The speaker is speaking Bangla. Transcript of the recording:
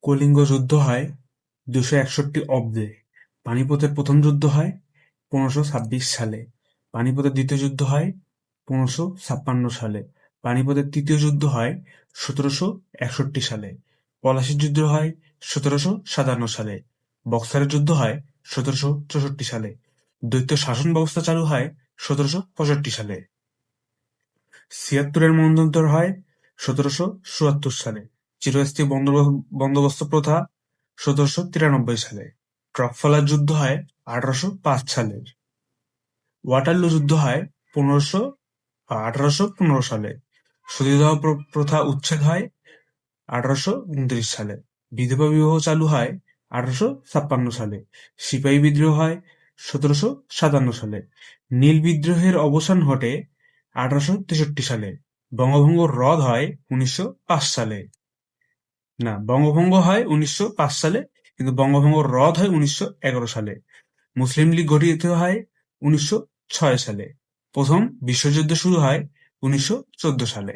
কলিঙ্গ যুদ্ধ হয় 261 অব্দে। পানিপথের প্রথম যুদ্ধ হয় 1526 সালে। পানিপথের দ্বিতীয় যুদ্ধ হয় 1556 সালে। পানিপথের তৃতীয় যুদ্ধ হয় 1761 সালে। পলাশীর যুদ্ধ হয় 1757 সালে। বক্সারের যুদ্ধ হয় 1764 সালে। দ্বৈত শাসন ব্যবস্থা চালু হয় 1765 সালে। 76-এর মন্বন্তর হয় 1774 সালে। চিরস্থায়ী বন্দোবস্ত প্রথা 1793 সালে। ট্রাফালগার যুদ্ধ হয় 1805 সালে। ওয়াটারলু যুদ্ধ হয় 1815 সালে। সতীদাহ প্রথা উচ্ছেদ হয় 1829 সালে। বিধবা বিবাহ চালু হয় 1856 সালে। সিপাহী বিদ্রোহ হয় 1757 সালে। নীল বিদ্রোহের অবসান ঘটে 1863 সালে। বঙ্গভঙ্গ রদ হয় 1905 সালে। বঙ্গভঙ্গ হয় 1905 সালে, কিন্তু বঙ্গভঙ্গ রদ হয় 1911 সালে। মুসলিম লীগ গঠিত হয় 1906 সালে। প্রথম বিশ্বযুদ্ধ শুরু হয় 1914 সালে।